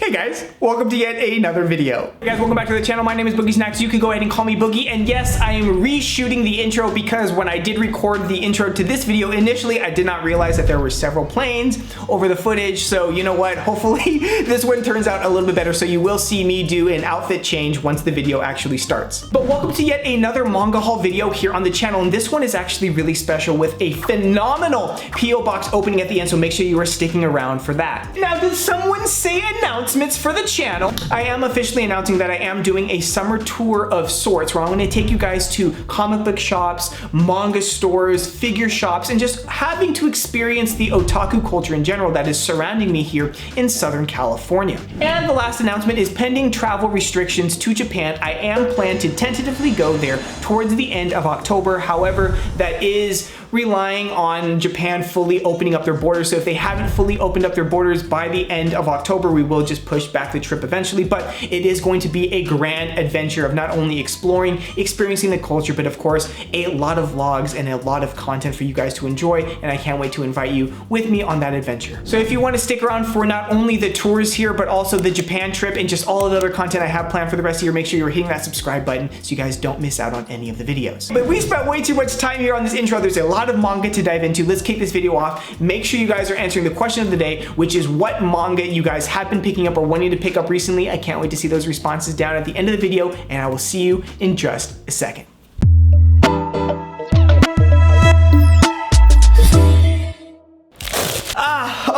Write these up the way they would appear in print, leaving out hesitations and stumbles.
Hey guys, welcome to yet another video. Hey guys, welcome back to the channel. My name is BoogieSnacks. You can go ahead and call me Boogie. And yes, I am reshooting the intro because when I did record the intro to this video, initially I did not realize that there were several planes over the footage. So you know what? Hopefully this one turns out a little bit better. So you will see me do an outfit change once the video actually starts. But welcome to yet another manga haul video here on the channel. And this one is actually really special with a phenomenal P.O. box opening at the end. So make sure you are sticking around for that. Now, did someone say announcements for the channel? I am officially announcing that I am doing a summer tour of sorts where I'm going to take you guys to comic book shops, manga stores, figure shops, and just having to experience the otaku culture in general that is surrounding me here in Southern California. And the last announcement is pending travel restrictions to Japan. I am planned to tentatively go there towards the end of October. However, that is relying on Japan fully opening up their borders. So if they haven't fully opened up their borders by the end of October, we will just push back the trip eventually. But it is going to be a grand adventure of not only exploring, experiencing the culture, but of course, a lot of vlogs and a lot of content for you guys to enjoy. And I can't wait to invite you with me on that adventure. So if you want to stick around for not only the tours here, but also the Japan trip and just all of the other content I have planned for the rest of the year, make sure you're hitting that subscribe button so you guys don't miss out on any of the videos. But we spent way too much time here on this intro. There's a lot of manga to dive into. Let's kick this video off. Make sure you guys are answering the question of the day, which is what manga you guys have been picking up or wanting to pick up recently. I can't wait to see those responses down at the end of the video, and I will see you in just a second.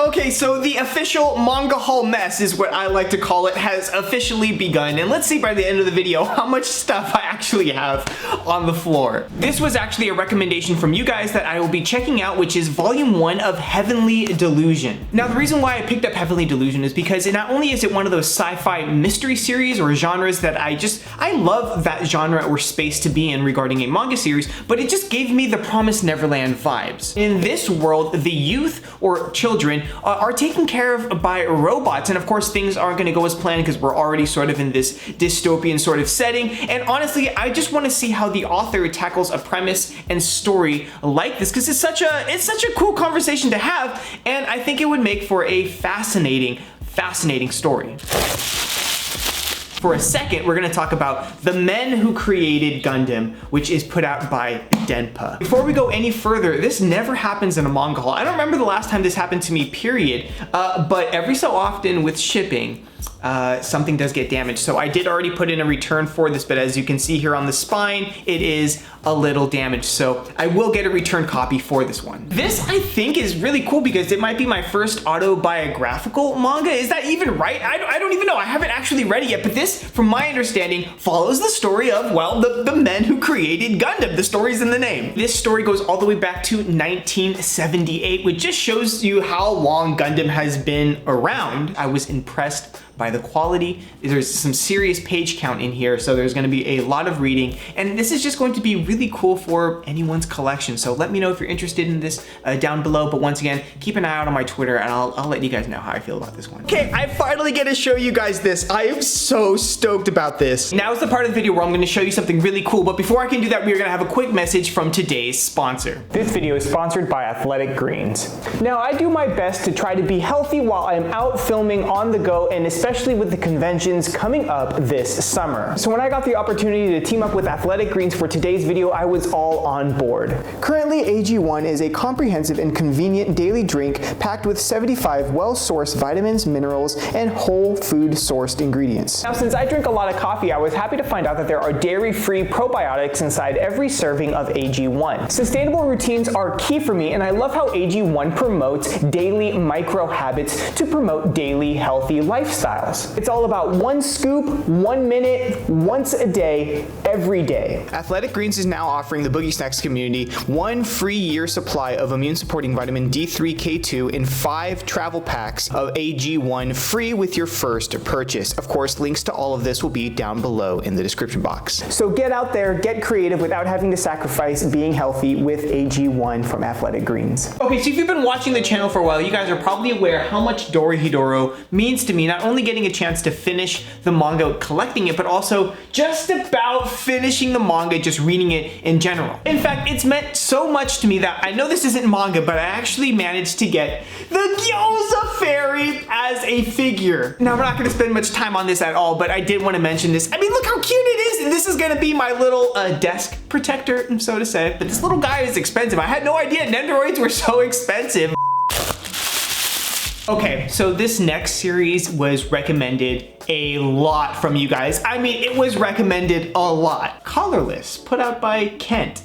Okay, so the official manga haul mess is what I like to call it, has officially begun. And let's see by the end of the video how much stuff I actually have on the floor. This was actually a recommendation from you guys that I will be checking out, which is volume 1 of Heavenly Delusion. Now, the reason why I picked up Heavenly Delusion is because not only is it one of those sci-fi mystery series or genres that I love that genre or space to be in regarding a manga series, but it just gave me the Promised Neverland vibes. In this world, the youth or children are taken care of by robots, and of course things aren't going to go as planned because we're already sort of in this dystopian sort of setting. And honestly, I just want to see how the author tackles a premise and story like this, because it's such a cool conversation to have, and I think it would make for a fascinating story. For a second, we're gonna talk about the Men Who Created Gundam, which is put out by Denpa. Before we go any further, this never happens in a manga haul. I don't remember the last time this happened to me, period. But every so often with shipping, something does get damaged. So I did already put in a return for this, but as you can see here on the spine, it is a little damaged. So I will get a return copy for this one. This, I think, is really cool because it might be my first autobiographical manga. Is that even right? I don't even know. I haven't actually read it yet, but this, from my understanding, follows the story of, well, the men who created Gundam. The story's in the name. This story goes all the way back to 1978, which just shows you how long Gundam has been around. I was impressed by the quality. There's some serious page count in here, so there's going to be a lot of reading, and this is just going to be really cool for anyone's collection. So let me know if you're interested in this down below, but once again, keep an eye out on my Twitter and I'll let you guys know how I feel about this one. Okay, I finally get to show you guys this. I am so stoked about this. Now is the part of the video where I'm going to show you something really cool, but before I can do that, we're going to have a quick message from today's sponsor. This video is sponsored by Athletic Greens. Now, I do my best to try to be healthy while I'm out filming on the go, and especially with the conventions coming up this summer. So when I got the opportunity to team up with Athletic Greens for today's video, I was all on board. Currently, AG1 is a comprehensive and convenient daily drink packed with 75 well-sourced vitamins, minerals, and whole food sourced ingredients. Now, since I drink a lot of coffee, I was happy to find out that there are dairy-free probiotics inside every serving of AG1. Sustainable routines are key for me, and I love how AG1 promotes daily micro habits to promote daily healthy lifestyles. It's all about 1 scoop, 1 minute, once a day, every day. Athletic Greens is now offering the BoogieSnacks community 1 free year supply of immune supporting vitamin D3K2 in 5 travel packs of AG1 free with your first purchase. Of course, links to all of this will be down below in the description box. So get out there, get creative without having to sacrifice being healthy with AG1 from Athletic Greens. Okay, so if you've been watching the channel for a while, you guys are probably aware how much DOROHEDORO means to me, not only getting a chance to finish the manga collecting it, but also just about finishing the manga, just reading it in general. In fact, it's meant so much to me that I know this isn't manga, but I actually managed to get the gyoza fairy as a figure. Now, we're not gonna spend much time on this at all, but I did want to mention this. I mean, look how cute it is. And this is gonna be my little desk protector, so to say. But this little guy is expensive. I had no idea nendoroids were so expensive. Okay, so this next series was recommended a lot from you guys. I mean, it was recommended a lot. Colorless, put out by Kent.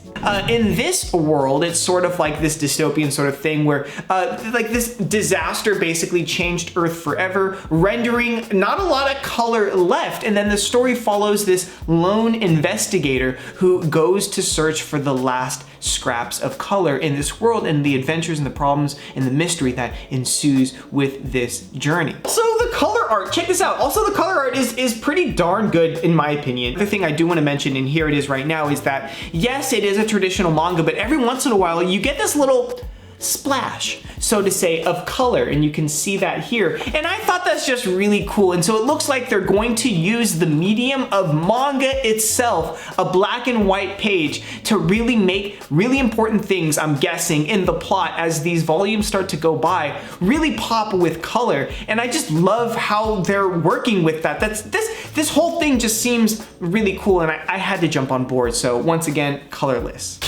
In this world, it's sort of like this dystopian sort of thing where like this disaster basically changed Earth forever, rendering not a lot of color left. And then the story follows this lone investigator who goes to search for the last scraps of color in this world and the adventures and the problems and the mystery that ensues with this journey. So the color art, check this out. Also, the color art is pretty darn good in my opinion. The thing I do want to mention, and here it is right now, is that yes, it is a traditional manga, but every once in a while you get this little splash, so to say, of color, and you can see that here. And I thought that's just really cool. And so it looks like they're going to use the medium of manga itself, a black and white page, to really make really important things, I'm guessing, in the plot as these volumes start to go by, really pop with color. And I just love how they're working with that. This whole thing just seems really cool, and I had to jump on board. So once again, Colorless.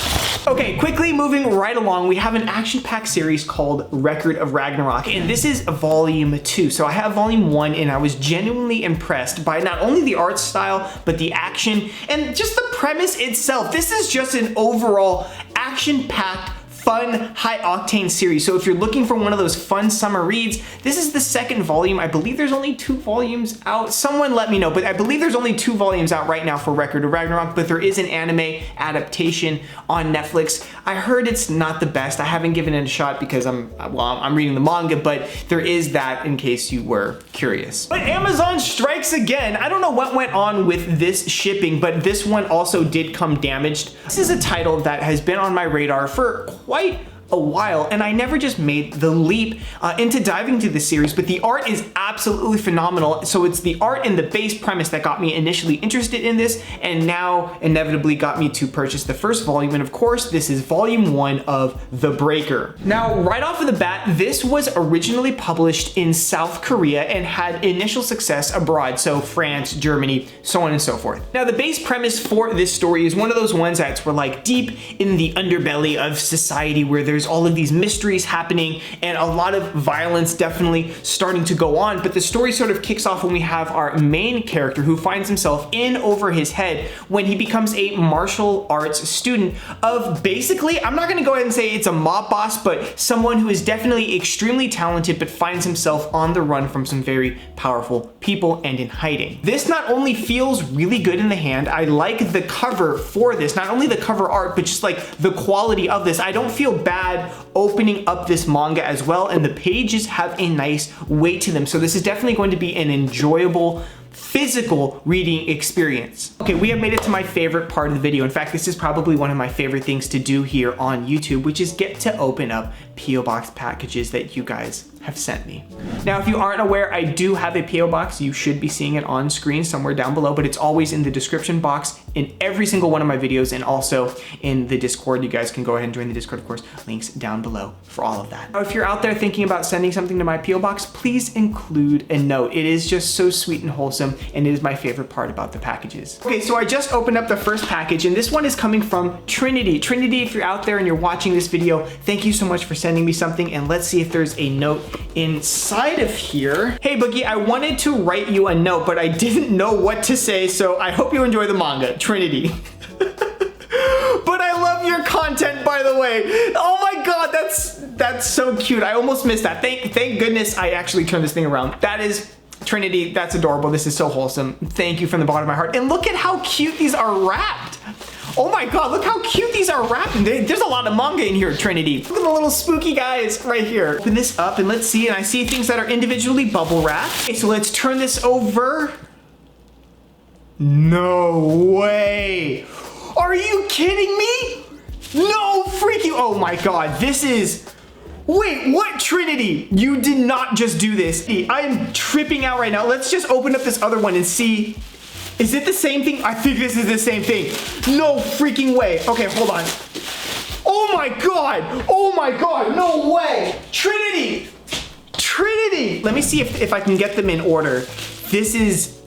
Okay, quickly moving right along, we have an action-packed series called Record of Ragnarok, and this is volume 2. So I have volume 1, and I was genuinely impressed by not only the art style, but the action, and just the premise itself. This is just an overall action-packed, fun, high-octane series. So if you're looking for one of those fun summer reads, this is the second volume. I believe there's only 2 volumes out. Someone let me know, but I believe there's only 2 volumes out right now for Record of Ragnarok, but there is an anime adaptation on Netflix. I heard it's not the best. I haven't given it a shot because I'm reading the manga, but there is that in case you were curious. But Amazon strikes again. I don't know what went on with this shipping, but this one also did come damaged. This is a title that has been on my radar for quite a while, and I never just made the leap into diving into the series, but the art is absolutely phenomenal. So it's the art and the base premise that got me initially interested in this, and now inevitably got me to purchase the first volume. And of course, this is volume 1 of The Breaker. Now, right off of the bat, this was originally published in South Korea and had initial success abroad, so France, Germany, so on and so forth. Now, the base premise for this story is one of those ones that's we're like deep in the underbelly of society where there's all of these mysteries happening and a lot of violence definitely starting to go on. But the story sort of kicks off when we have our main character who finds himself in over his head when he becomes a martial arts student of basically, I'm not gonna go ahead and say it's a mob boss, but someone who is definitely extremely talented but finds himself on the run from some very powerful people and in hiding. This not only feels really good in the hand, I like the cover for this, not only the cover art, but just like the quality of this. I don't feel bad opening up this manga as well, and the pages have a nice weight to them. So this is definitely going to be an enjoyable physical reading experience. Okay, we have made it to my favorite part of the video. In fact, this is probably one of my favorite things to do here on YouTube, which is get to open up P.O. Box packages that you guys have sent me. Now, if you aren't aware, I do have a P.O. Box. You should be seeing it on screen somewhere down below, but it's always in the description box in every single one of my videos, and also in the Discord. You guys can go ahead and join the Discord, of course, links down below for all of that. Now, if you're out there thinking about sending something to my P.O. Box, please include a note. It is just so sweet and wholesome, and it is my favorite part about the packages. Okay, so I just opened up the first package, and this one is coming from Trinity. Trinity, if you're out there and you're watching this video, thank you so much for sending me something, and let's see if there's a note inside of here. Hey Boogie, I wanted to write you a note, but I didn't know what to say, so I hope you enjoy the manga, Trinity. But I love your content, by the way. Oh my god, that's so cute. I almost missed that. Thank goodness I actually turned this thing around. That is Trinity, that's adorable. This is so wholesome. Thank you from the bottom of my heart. And look at how cute these are wrapped. Oh my god, look how cute these are wrapped. There's a lot of manga in here, Trinity. Look at the little spooky guys right here. Open this up and let's see, and I see things that are individually bubble wrapped. Okay, so let's turn this over. No way. Are you kidding me? No freaking, oh my god, this is, wait, what, Trinity? You did not just do this. I am tripping out right now. Let's just open up this other one and see Is it the same thing? I think this is the same thing. No freaking way. Okay, hold on. Oh my god! Oh my god! No way! Trinity! Trinity! Let me see if I can get them in order. This is...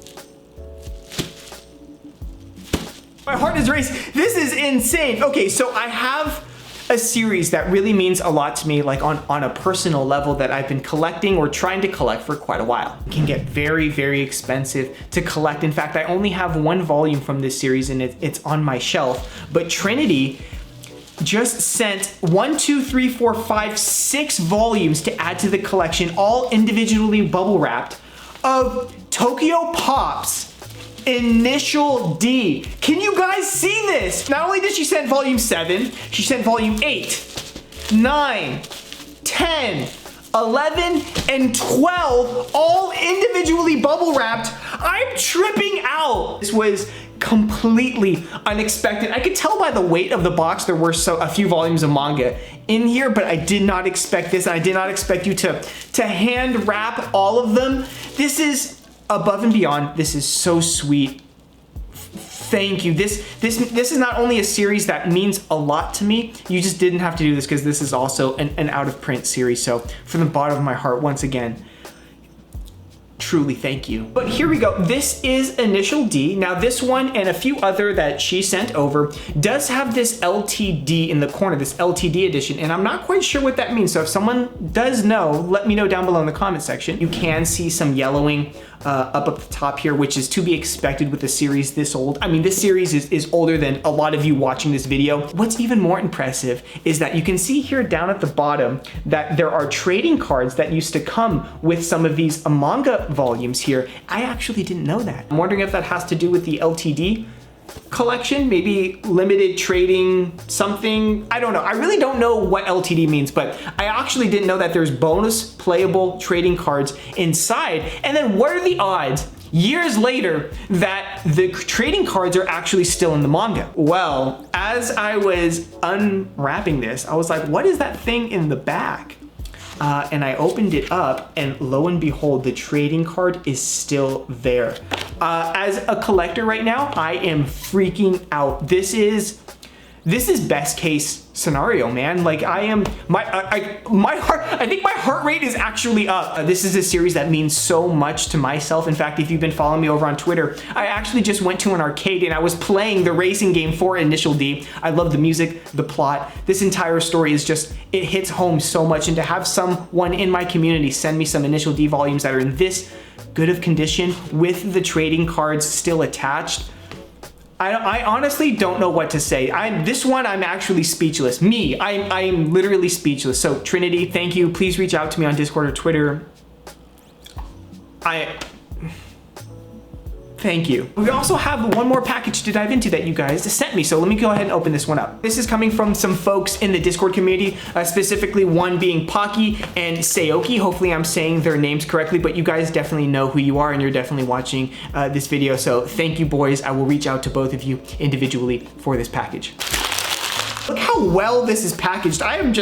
My heart is racing. This is insane. Okay, so I have a series that really means a lot to me, like on a personal level, that I've been collecting or trying to collect for quite a while. It can get very, very expensive to collect. In fact, I only have one volume from this series and it's on my shelf. But Trinity just sent 6 volumes to add to the collection, all individually bubble wrapped, of Tokyo Pop's Initial D. Can you guys see this? Not only did she send volume 7, she sent volume 8, 9, 10, 11, and 12, all individually bubble wrapped. I'm tripping out. This was completely unexpected. I could tell by the weight of the box there were a few volumes of manga in here, but I did not expect this. I did not expect you to hand wrap all of them. This is above and beyond. This is so sweet. Thank you. This is not only a series that means a lot to me. You just didn't have to do this because this is also an out of print series. So from the bottom of my heart, once again, truly thank you. But here we go. This is Initial D. Now this one and a few other that she sent over does have this LTD in the corner, this LTD edition, and I'm not quite sure what that means. So if someone does know, let me know down below in the comment section. You can see some yellowing up at the top here, which is to be expected with a series this old. I mean, this series is older than a lot of you watching this video. What's even more impressive is that you can see here down at the bottom that there are trading cards that used to come with some of these manga volumes here. I actually didn't know that. I'm wondering if that has to do with the LTD collection, maybe limited trading something. I don't know. I really don't know what LTD means, but I actually didn't know that there's bonus playable trading cards inside. And then what are the odds years later that the trading cards are actually still in the manga? Well, as I was unwrapping this, I was like, what is that thing in the back? And I opened it up, and lo and behold, the trading card is still there. As a collector right now, I am freaking out. This is best case scenario, man. Like I think my heart rate is actually up. This is a series that means so much to myself. In fact, if you've been following me over on Twitter, I actually just went to an arcade and I was playing the racing game for Initial D. I love the music, the plot. This entire story is just, it hits home so much, and to have someone in my community send me some Initial D volumes that are in this good of condition with the trading cards still attached, I honestly don't know what to say. This one, I'm actually speechless. I'm literally speechless. So Trinity, thank you. Please reach out to me on Discord or Twitter. Thank you. We also have one more package to dive into that you guys sent me, so let me go ahead and open this one up. This is coming from some folks in the Discord community, specifically one being Pocky and Sayoki. Hopefully I'm saying their names correctly, but you guys definitely know who you are and you're definitely watching this video, so thank you, boys. I will reach out to both of you individually for this package. Look how well this is packaged. I'm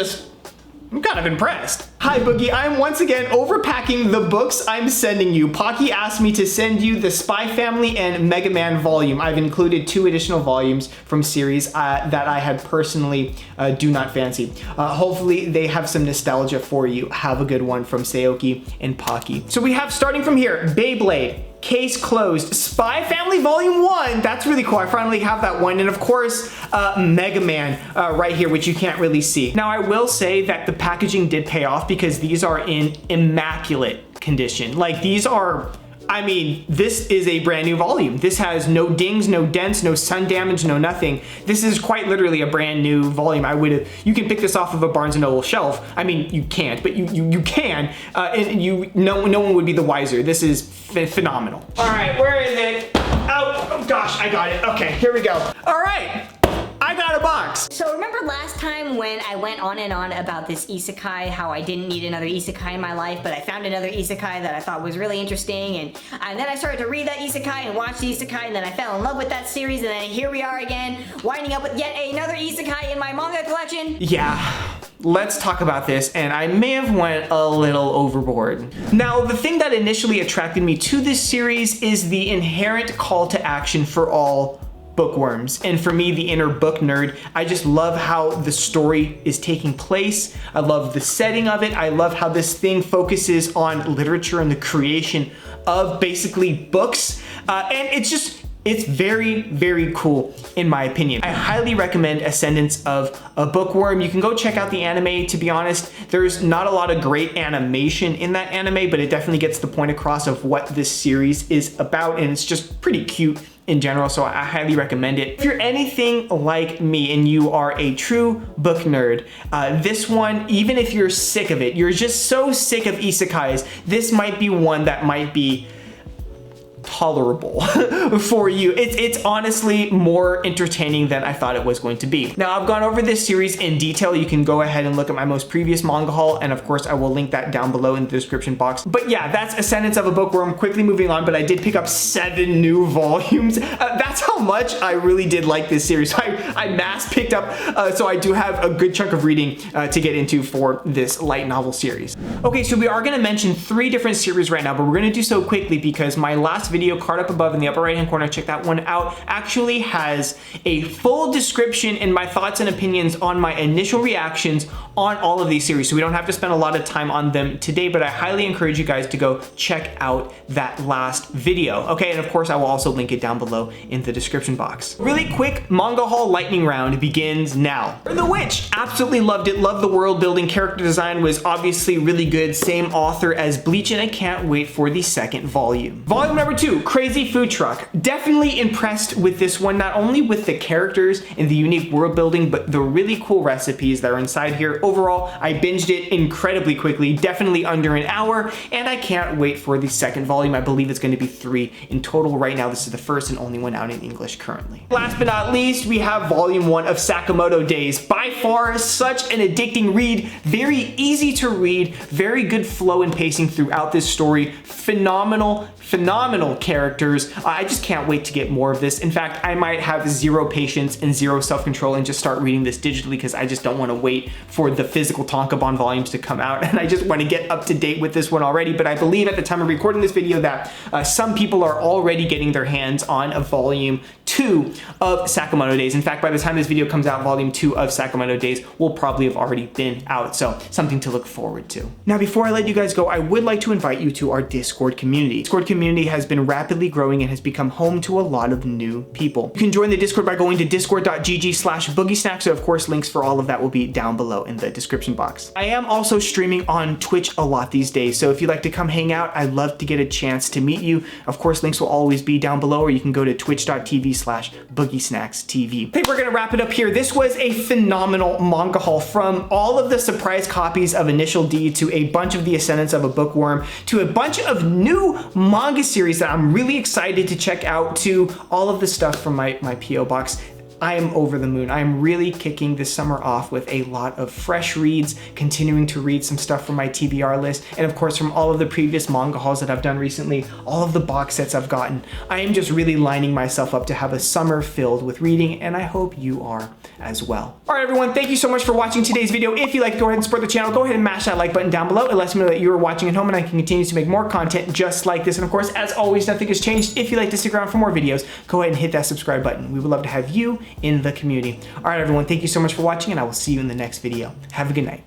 kind of impressed. Hi Boogie, I'm once again overpacking the books I'm sending you. Pocky asked me to send you the Spy Family and Mega Man volume. I've included 2 additional volumes from series that I had personally do not fancy. Hopefully they have some nostalgia for you. Have a good one from Sayoki and Pocky. So we have, starting from here, Beyblade, Case Closed, Spy Family Volume 1, that's really cool. I finally have that one. And of course, Mega Man right here, which you can't really see. Now I will say that the packaging did pay off because these are in immaculate condition. Like these are, I mean, this is a brand new volume. This has no dings, no dents, no sun damage, no nothing. This is quite literally a brand new volume. You can pick this off of a Barnes & Noble shelf. I mean, you can't, but you can, and no one would be the wiser. This is phenomenal. All right, where is it? Oh gosh, I got it. Okay, here we go. All right. I got a box. So remember last time when I went on and on about this isekai, how I didn't need another isekai in my life, but I found another isekai that I thought was really interesting, and then I started to read that isekai and watch the isekai, and then I fell in love with that series, and then here we are again, winding up with yet another isekai in my manga collection. Yeah. let's talk about this, and I may have went a little overboard. Now, the thing that initially attracted me to this series is the inherent call to action for all bookworms. And for me, the inner book nerd, I just love how the story is taking place. I love the setting of it. I love how this thing focuses on literature and the creation of basically books. And it's very, very cool in my opinion. I highly recommend Ascendance of a Bookworm. You can go check out the anime. To be honest, there's not a lot of great animation in that anime, but it definitely gets the point across of what this series is about, and it's just pretty cute in general, so I highly recommend it. If you're anything like me and you are a true book nerd, this one, even if you're sick of it, you're just so sick of isekais, this might be one that might be tolerable for you. It's honestly more entertaining than I thought it was going to be. Now, I've gone over this series in detail. You can go ahead and look at my most previous manga haul, and of course I will link that down below in the description box. But yeah, that's Ascendance of a Bookworm. Quickly moving on, but I did pick up 7 new volumes. That's how much I really did like this series. I mass picked up, so I do have a good chunk of reading to get into for this light novel series. Okay, so we are gonna mention 3 different series right now, but we're gonna do so quickly because my last video, card up above in the upper right hand corner, check that one out, actually has a full description and my thoughts and opinions on my initial reactions on all of these series. So we don't have to spend a lot of time on them today, but I highly encourage you guys to go check out that last video. Okay, and of course I will also link it down below in the description box. Really quick manga haul lightning round begins now. For The Witch, absolutely loved it, loved the world building, character design was obviously really good, same author as Bleach, and I can't wait for the 2nd volume. Volume number 2, Crazy Food Truck. Definitely impressed with this one, not only with the characters and the unique world building, but the really cool recipes that are inside here. Overall, I binged it incredibly quickly, definitely under an hour, and I can't wait for the 2nd volume. I believe it's going to be 3 in total. Right now, this is the first and only one out in English currently. Last but not least, we have volume 1 of Sakamoto Days. By far, such an addicting read, very easy to read, very good flow and pacing throughout this story, phenomenal characters. I just can't wait to get more of this. In fact, I might have 0 patience and 0 self-control and just start reading this digitally because I just don't want to wait for the physical tankobon volumes to come out, and I just want to get up to date with this one already. But I believe at the time of recording this video that some people are already getting their hands on a volume 2 of Sakamoto Days. In fact, by the time this video comes out, volume 2 of Sakamoto Days will probably have already been out, so something to look forward to. Now, before I let you guys go, I would like to invite you to our Discord community. Discord community has been rapidly growing and has become home to a lot of new people. You can join the Discord by going to discord.gg/BoogieSnacks, so of course links for all of that will be down below in the description box. I am also streaming on Twitch a lot these days, so if you'd like to come hang out, I'd love to get a chance to meet you. Of course, links will always be down below, or you can go to twitch.tv/BoogieSnacksTV. I think we're gonna wrap it up here. This was a phenomenal manga haul, from all of the surprise copies of Initial D to a bunch of the Ascendance of a Bookworm to a bunch of new manga series that I'm really excited to check out, to all of the stuff from my P.O. box. I am over the moon. I am really kicking this summer off with a lot of fresh reads, continuing to read some stuff from my TBR list, and of course from all of the previous manga hauls that I've done recently, all of the box sets I've gotten. I am just really lining myself up to have a summer filled with reading, and I hope you are as well. All right, everyone, thank you so much for watching today's video. If you'd like to go ahead and support the channel, go ahead and mash that like button down below. It lets me know that you are watching at home, and I can continue to make more content just like this. And of course, as always, nothing has changed. If you'd like to stick around for more videos, go ahead and hit that subscribe button. We would love to have you in the community. All right, everyone, thank you so much for watching, and I will see you in the next video. Have a good night.